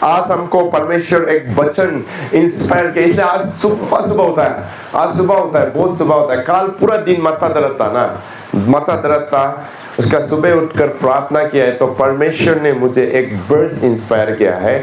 आज हमको परमेश्वर एक वचन इंस्पायर किया, इसलिए आज सुबह होता है, आज सुबह होता है, बहुत सुबह होता है। कल पूरा दिन माथा दर्द था ना, माथा दर्द था, उसका सुबह उठकर प्रार्थना किया है तो परमेश्वर ने मुझे एक वर्स इंस्पायर किया है।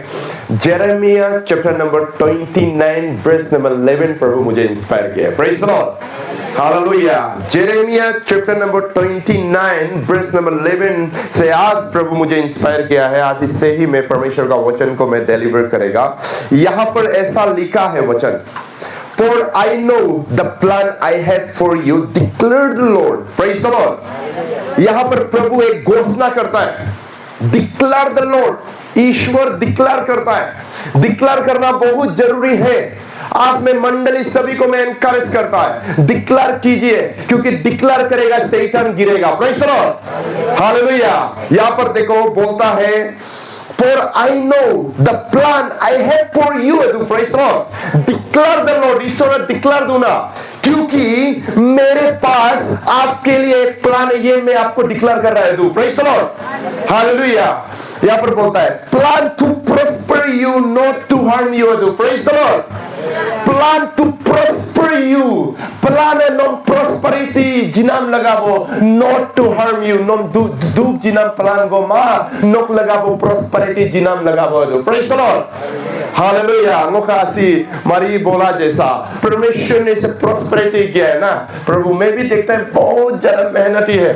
Jeremiah chapter number 29 verse number 11 प्रभु मुझे इंस्पायर किया है। Praise the Lord, hallelujah. Jeremiah chapter number 29 verse number 11 से आज प्रभु मुझे इंस्पायर किया है। आज इससे ही मैं परमेश्वर का वचन को मैं डिलीवर करेगा। यहाँ पर ऐसा लिखा है वचन, For I know the plan I have for you, declared the Lord. Praise the Lord. यहाँ पर प्रभु एक घोषणा करता है, Declare the Lord. Ishwar declare करता है। डिक्लेयर करना बहुत जरूरी है। आज में मंडली सभी को मैं एनकरेज करता है, डिक्लेयर कीजिए, क्योंकि डिक्लेयर करेगा शैतान गिरेगा। Praise the Lord, hallelujah. यहाँ पर देखो बोलता है, For I know the plan I have for you. Praise the Lord. Declare the Lord. Ishwar declare दूंगा, क्योंकि मेरे पास आपके लिए एक प्लान है, ये मैं आपको डिक्लेयर कर रहा हूं। Praise the Lord. हालेलुया। यहाँ पर बोलता है, Plan to prosper you, not to harm you. Praise the Lord. Plan to prosper you. Plan है non prosperity जिनाम लगाबो, not to harm you. non दुख जिनाम प्लान गो माँ नोक लगाबो prosperity जिनाम लगाबो। Praise the Lord. हालेलुया। मुखासी मरी बोला जैसा परमेश्वर ने इसे prosperity किया है ना। प्रभु मैं भी देखता है बहुत ज्यादा मेहनती है,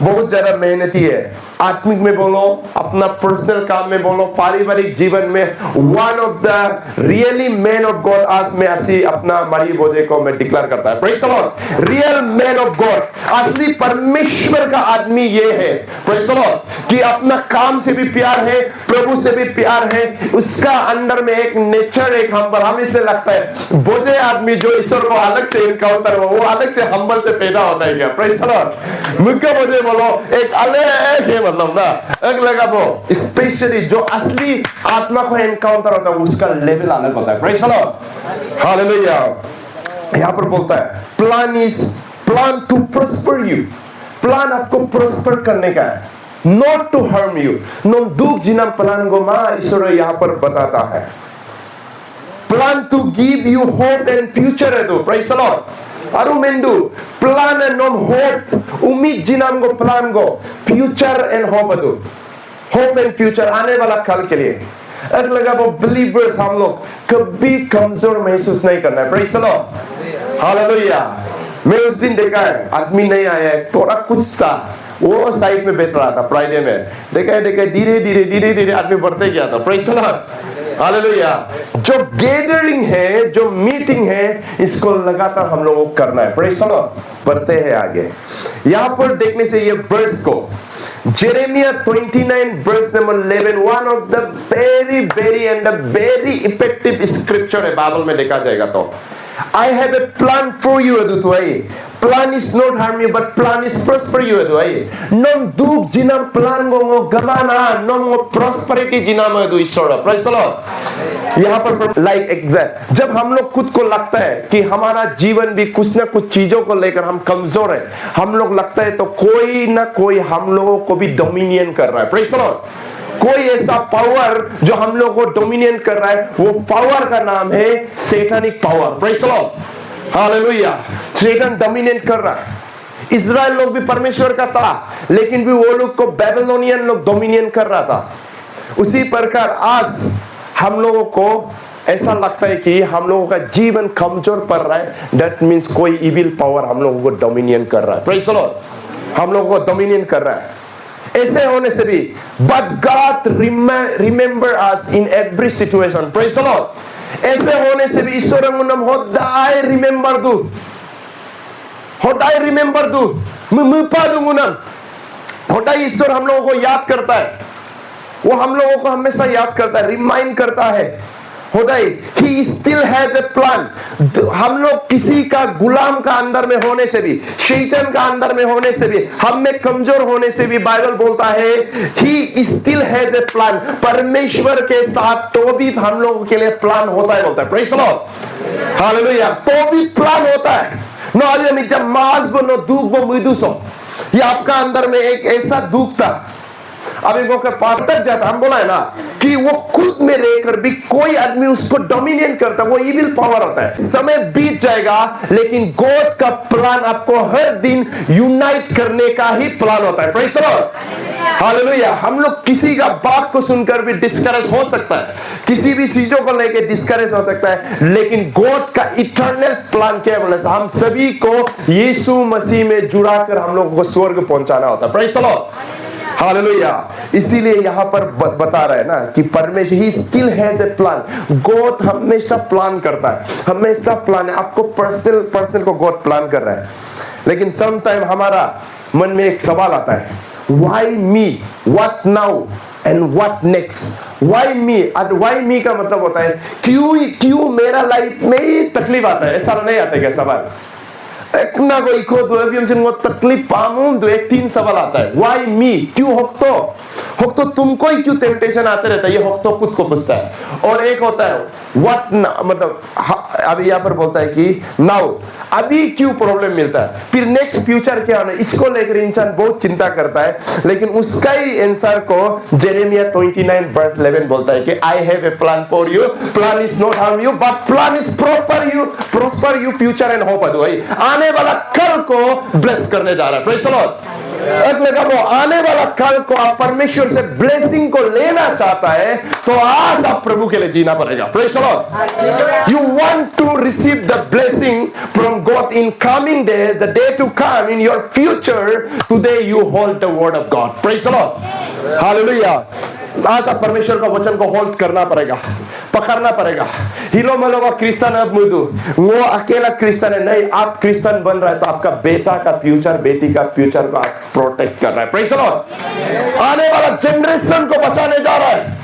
बहुत ज्यादा मेहनती है। आत्मिक में बोलो, अपना पर्सनल काम में बोलो, पारिवारिक जीवन में one of the really man of God आज में ऐसी अपना मरी बोझे को मैं डिक्लेयर करता है। Praise the Lord. Real man of God, असली परमेश्वर का आदमी ये है। प्रेज़ द लॉर्ड, कि अपना काम से भी प्यार है, प्रभु से भी प्यार है, उसका अंदर में एक नेचर, एक हम्बल। हम इसलिए लगता है बोझे आदमी जो ईश्वर को अलग से इनकाउंटर हो, वो अलग से हम्बल से पैदा होता है क्या? Praise the Lord. मुझे बोझे बोलो एक अलग है, मतलब ना एक लगा वो स्पेशली जो असली आत्मा को एनकाउंटर होता है उसका लेवल अलग होता है। Praise the Lord, hallelujah. यहाँ पर बोलता है plan to prosper you, plan आपको प्रॉस्पर करने का है, not to harm you. No दुख जिना प्लान को माँ ईश्वर यहाँ पर बताता है। Plan to give you hope and future है। तो प्रेज़ द लॉर्ड। अरु मेंदु प्लान एंड नॉन होप, उम्मीद जिनाम को प्लान को फ्यूचर एंड होप है। होप एंड फ्यूचर आने वाला कल के लिए। ऐसा लगा वो बिलीवर्स हम लोग कभी कमजोर महसूस नहीं करना है। Praise the Lord, hallelujah. मैं उस दिन देखा है आदमी नहीं आया है, थोड़ा कुछ था, वो साइड में बैठ रहा था फ्राइडे में, देखा है धीरे धीरे आदमी बढ़ते गया था। Praise the Lord, hallelujah. जो गैदरिंग है, जो मीटिंग है, इसको लगातार हम लोगों को करना है। Praise the Lord. बढ़ते हैं आगे। यहाँ पर देखने से ये वर्स को Jeremiah 29 verse number 11 one of the very and the very effective scripture है बाइबल में देखा जाएगा तो। I have a plan for you तो है। Plan is not harm you but plan is prosper you तो है। non दुख जिनाम प्लान को गमाना, non prosperity जिनाम है तो ईश्वर। Praise the Lord. यहाँ पर लाइक एग्जैक्ट जब हम लोग खुद को लगता है कि हमारा जीवन भी कुछ ना कुछ चीजों को लेकर हम कमजोर है, हम लोग लगता है तो कोई ना कोई हम लोगों को भी डोमिनियन कर रहा है। Praise the Lord. कोई ऐसा पावर जो हम लोग को डोमिनेट कर रहा है, वो पावर का नाम है satanic power. Praise the Lord, hallelujah. सैतान डोमिनेट कर रहा है। इज़राइल लोग भी परमेश्वर का था, लेकिन भी वो लोग को बेबीलोनियन लोग डोमिनेट कर रहा था। उसी प्रकार आज हम लोगों को ऐसा लगता है कि हम लोगों का जीवन कमजोर पड़ रहा है, दैट मीन्स कोई इविल पावर हम लोगों को डोमिनेट कर रहा है। प्रेज़ द लॉर्ड, हम लोगों को डोमिनेट कर रहा है। ऐसे होने से भी but God remember us in every situation. Praise the Lord. ऐसे होने से भी ईश्वर नाम होदाय रिमेंबर दू, होदाय रिमेंबर दू, मुपा दूंगा ना। होदाय ईश्वर हम लोगों को याद करता है, वो हम लोगों को हमेशा याद करता है, रिमाइंड करता है। होदाय he still has a plan। हम लोग किसी का गुलाम का अंदर में होने से भी, शैतान का अंदर में होने से भी, हम में कमजोर होने से भी बाइबल बोलता है he still has a plan। परमेश्वर के साथ तो भी हम लोगों के लिए प्लान होता है, बोलता है। Praise the Lord, hallelujah. तो भी प्लान होता है। नो आज में जब माज बनो दुख वो मुदुसो, ये आपका अंदर में एक ऐसा दुख था, अभी वो पार तक जाता, हम बोला है ना कि वो खुद में लेकर भी कोई आदमी उसको डोमिनेट करता है, वो इविल पावर होता है। समय बीत जाएगा, लेकिन गॉड का प्लान आपको हर दिन यूनाइट करने का ही प्लान होता है। Praise the Lord, hallelujah. हम लोग किसी का बात को सुनकर भी डिस्करेज हो सकता है, किसी भी चीजों को लेकर डिस्करेज हो सकता है, लेकिन गॉड का इटर्नल प्लान क्या है बोले, हम सभी को यीशु मसीह में जुड़ाकर हम लोगों को स्वर्ग पहुंचाना होता है। Praise the Lord, hallelujah. इसीलिए यहां पर बता रहा है ना कि परमेश्वर he still has a plan. God हमेशा प्लान करता है, हमेशा प्लान है। आपको पर्सनल को गॉड प्लान कर रहा है, लेकिन सम टाइम हमारा मन में एक सवाल आता है, why me, what now and what next. Why me, why मी का मतलब होता है क्यों मेरा लाइफ में ही तकलीफ आता है। ऐसा नहीं आता है क्या सवाल? एक ना कोई को तो अभी हमसे वो तकलीफ पाऊं तो एक 3 सवाल आता है, व्हाई मी, क्यों होक्तो तुमको ही क्यों टेम्पटेशन आते रहता है, ये होक्तो खुद को पूछता है। और एक होता है व्हाट, मतलब अभी यहाँ पर बोलता है कि नाउ, अभी क्यों प्रॉब्लम मिलता है, फिर नेक्स्ट फ्यूचर क्या होना, इसको लेकर इंसान बहुत चिंता करता है। लेकिन उसका ही आंसर को जेरेमिया 29 वर्स 11 बोलता है कि I have a plan for you, plan is not harm you but plan is prosper you future and hope. आने वाला कल को ब्लेस करने जा रहा है। प्रेज़ द लॉर्ड, वो आने वाला कल को आप परमेश्वर से ब्लेसिंग को लेना चाहता है तो आज आप प्रभु के लिए जीना पड़ेगा। Praise the lord, you want to receive the blessing from God in coming day, the day to come in your future, today you hold the word of God. Praise the Lord, hallelujah. आज आप परमेश्वर का वचन को hold करना पड़ेगा, पकड़ना पड़ेगा। हिलो मलो का क्रिश्चियन अब मुझे वो अकेला क्रिश्चियन है नहीं, आप क्रिश्चियन बन रहा है तो आपका बेटा का फ्यूचर, बेटी का फ्यूचर को आप प्रोटेक्ट कर रहा है। प्रेज़ द लॉर्ड, आने वाला जनरेशन को बचाने जा रहा है।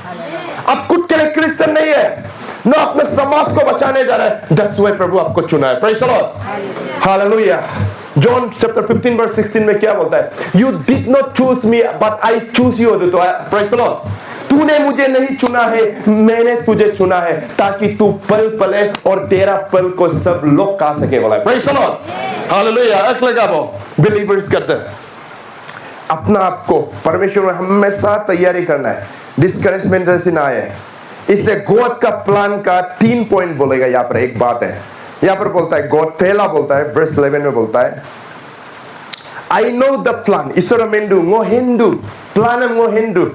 आप खुद के लिए क्रिश्चियन नहीं है ना, अपने समाज को बचाने जा रहा है। दैट्स व्हाई प्रभु आपको चुना है। Praise the Lord, hallelujah. John chapter 15 verse 16 में क्या बोलता है, you did not choose me but I choose you. Praise the lord, तूने मुझे नहीं चुना है, मैंने तुझे चुना है ताकि तू पल पले और तेरा पल को सब लोग खा सके बोला। Praise the Lord, hallelujah. अगला वो बिलीवर्स करते हैं अपना आप को परमेश्वर में हमेशा तैयारी करना है, डिस्करेजमेंट से ना आए। इसलिए गॉड का प्लान का 3 पॉइंट बोलेगा। यहाँ पर एक बात है, यहाँ पर बोलता है गॉड पहला बोलता है वर्स 11 में बोलता है, आई नो द प्लान ईश्वर मेंडू वो हिंदू प्लान वो हिंदू।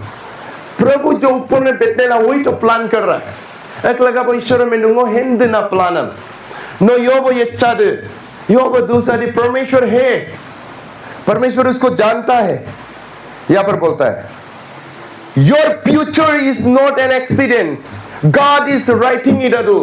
प्रभु जो ऊपर में बैठने ना वही तो प्लान कर रहा है। एक लगा वो ईश्वर मेंडू वो हिंद ना प्लान नो यो वो ये चाद यो वो दूसरा परमेश्वर है, परमेश्वर उसको जानता है। यहाँ पर बोलता है your future is not an accident, God is writing it ado.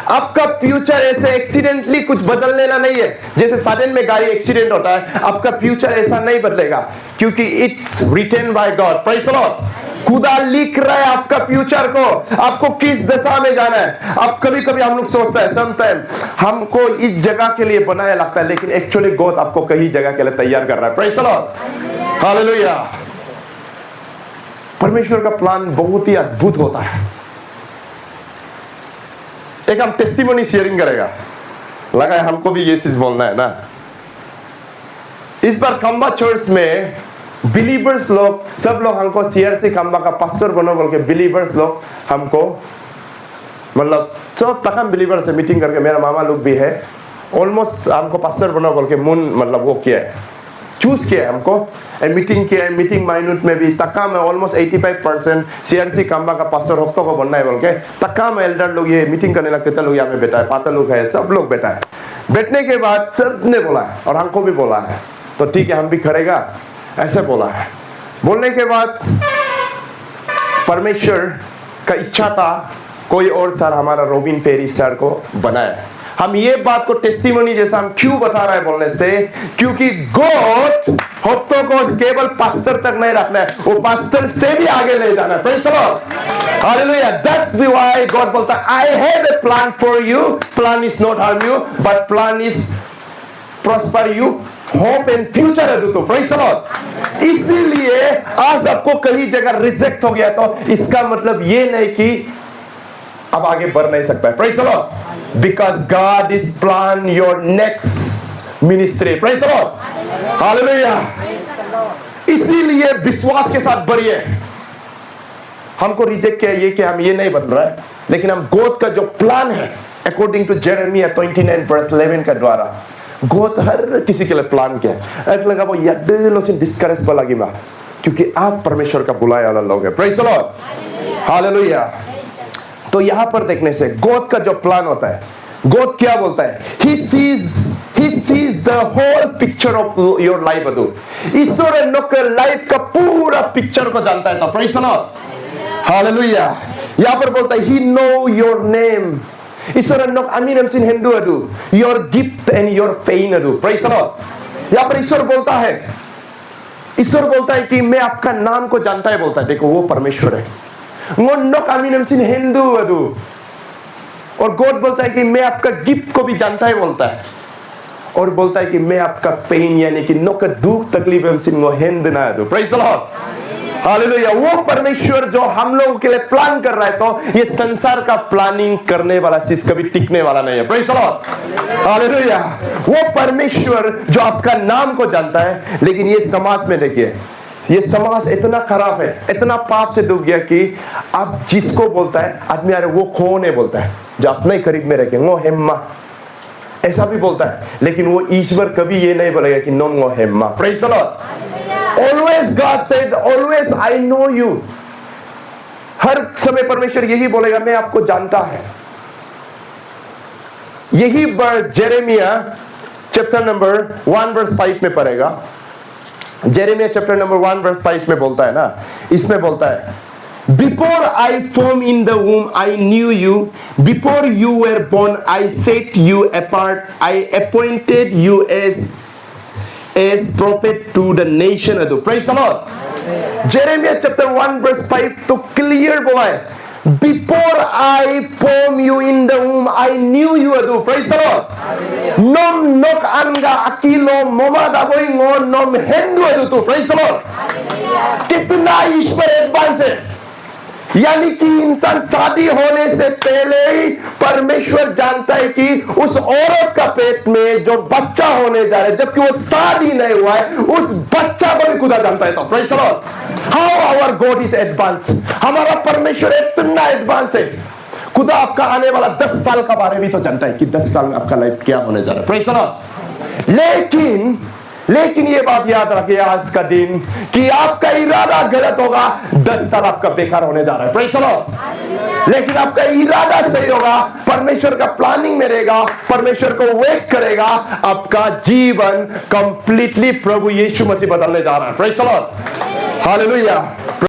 आपका फ्यूचर ऐसे एक्सीडेंटली कुछ बदल लेना नहीं है, जैसे सडन में गाड़ी एक्सीडेंट होता है। आपका फ्यूचर ऐसा नहीं बदलेगा क्योंकि it's written by God. Praise the lord, खुदा लिख रहा है आपका फ्यूचर को, आपको किस दशा में जाना है। अब कभी-कभी हम लोग सोचते हैं समटाइम हमको इस जगह के लिए बनाया लगता है, लेकिन एक्चुअली गॉड आपको कहीं जगह के लिए तैयार कर रहा है। Praise the Lord, hallelujah. परमेश्वर का प्लान बहुत ही अद्भुत होता है। एक हम टेस्टिमोनी शेयरिंग करेगा, लगा है हमको भी ये चीज बोलना है ना। इस बार खंबा चर्च में बिलीवर्स लोग सब लोग हमको सीआरसी खंबा का पास्टर बनो बोल के बिलीवर्स लोग हमको मतलब सब तक बिलीवर्स से मीटिंग करके, मेरा मामा लोग भी है, ऑलमोस्ट हमको पास्टर बनो बोल के मुन मतलब वो किया है, चूज किया है हमको। मीटिंग किया है, मीटिंग माइनूट में भी तक्का में ऑलमोस्ट 85% सीआरसी खंबा का पास्टर होक्तो को बनना है बोल के तक्का में एल्डर लोग ये मीटिंग करने लगते थे। लोग यहाँ में बैठा है, पाता लोग है, सब लोग बैठा है। बैठने के बाद सबने बोला है और हमको भी बोला है, तो ठीक है हम भी करेगा ऐसे बोला है। बोलने के बाद परमेश्वर का इच्छा था कोई और सर हमारा रोबिन पेरी सर को बनाए। हम ये बात को टेस्टिमोनी जैसा हम क्यों बता रहे हैं बोलने से, क्योंकि गॉड होप्तो को केवल पास्टर तक नहीं रखना है, वो पास्टर से भी आगे ले जाना है। Praise the Lord, hallelujah. That's why God बोलता है I have a plan for you, plan is not harm you but plan is prosper you, hope and future है तो। प्रेज़ द लॉर्ड, इसीलिए आज आपको कहीं जगह रिजेक्ट हो गया तो इसका मतलब ये नहीं कि अब आगे बढ़ नहीं सकता है। Praise the Lord, because God is plan your next ministry. Praise the Lord, hallelujah. इसीलिए विश्वास के साथ बढ़िए, हमको रिजेक्ट किया ये कि हम ये नहीं बदल रहा है, लेकिन हम गॉड का जो प्लान है अकॉर्डिंग टू जेरेमिया 29 वर्स 11 का द्वारा गॉड हर किसी के लिए प्लान किया। एक लगा वो यदलो से डिस्करेज पर लगी बा, क्योंकि आप परमेश्वर का बुलाया वाला लोग हैं। Praise the Lord, hallelujah. तो यहां पर देखने से गॉड का जो प्लान होता है, गॉड क्या बोलता है, he sees the whole picture of your life अदु। ईश्वर नोक लाइफ का पूरा पिक्चर को जानता है। तो प्रेज़ द लॉर्ड, हालेलुया। यहां पर बोलता है he know your name। ईश्वर नोक आमीन हमसिन हिंदू अदु your gift and your pain अदु। Praise the Lord. यहां पर ईश्वर बोलता है कि मैं आपका नाम को जानता है, बोलता है। देखो वो परमेश्वर है। नोक आमीन हमसिन हिंदू अदु, और गॉड बोलता है कि मैं आपका गिफ्ट को भी जानता है, बोलता है। और बोलता है कि मैं आपका पेन यानी कि नो का दुख तकलीफ हमसिन हिंद ना दो। Praise the Lord, hallelujah. वो परमेश्वर जो हम लोगों के लिए प्लान कर रहा है, तो ये संसार का प्लानिंग करने वाला चीज कभी टिकने वाला नहीं है। Praise the Lord, hallelujah. वो परमेश्वर जो आपका नाम को जानता है, लेकिन ये समाज में देखिए, ये समाज इतना खराब है, इतना पाप से डूब गया कि अब जिसको बोलता है आदमी, अरे वो कौन है बोलता है, जो अपने करीब में रखे, वो हेम्मा ऐसा भी बोलता है। लेकिन वो ईश्वर कभी ये नहीं बोलेगा कि नो वो हेम्मा। Praise the lord. Always God said always I know you. हर समय परमेश्वर यही बोलेगा, मैं आपको जानता है। यही जेरेमिया चैप्टर नंबर 1 वर्स 5 में पढ़ेगा। जेरेमिया चैप्टर नंबर 1 वर्स 5 में बोलता है ना, इसमें बोलता है, Before I formed in the womb, I knew you. Before you were born, I set you apart. I appointed you as prophet to the nation. Praise the Lord. Jeremiah chapter 1 verse 5 तो clear बोला है, Before I formed you in the womb, I knew you. Praise the Lord. Nom nok anga akilo moma daboy ngo nom hendu. Praise the Lord. कितना ईश्वर advance है, यानी कि इंसान शादी होने से पहले ही परमेश्वर जानता है कि उस औरत का पेट में जो बच्चा होने जा रहा है, जबकि वो शादी नहीं हुआ है, उस बच्चा को भी खुदा जानता है। तो praise the lord, how our God is advance. हमारा परमेश्वर इतना एडवांस है, खुदा आपका आने वाला 10 साल का बारे में तो जानता है कि 10 साल में आपका लाइफ क्या होने जा रहा है। Praise the Lord. लेकिन ये बात याद रखिए आज का दिन कि आपका इरादा गलत होगा, 10 साल आपका बेकार होने जा रहा है। Praise the Lord. लेकिन आपका इरादा सही होगा, परमेश्वर का प्लानिंग में रहेगा, परमेश्वर को वेट करेगा, आपका जीवन कंप्लीटली प्रभु यीशु मसीह बदलने जा रहा है। Praise the Lord, hallelujah.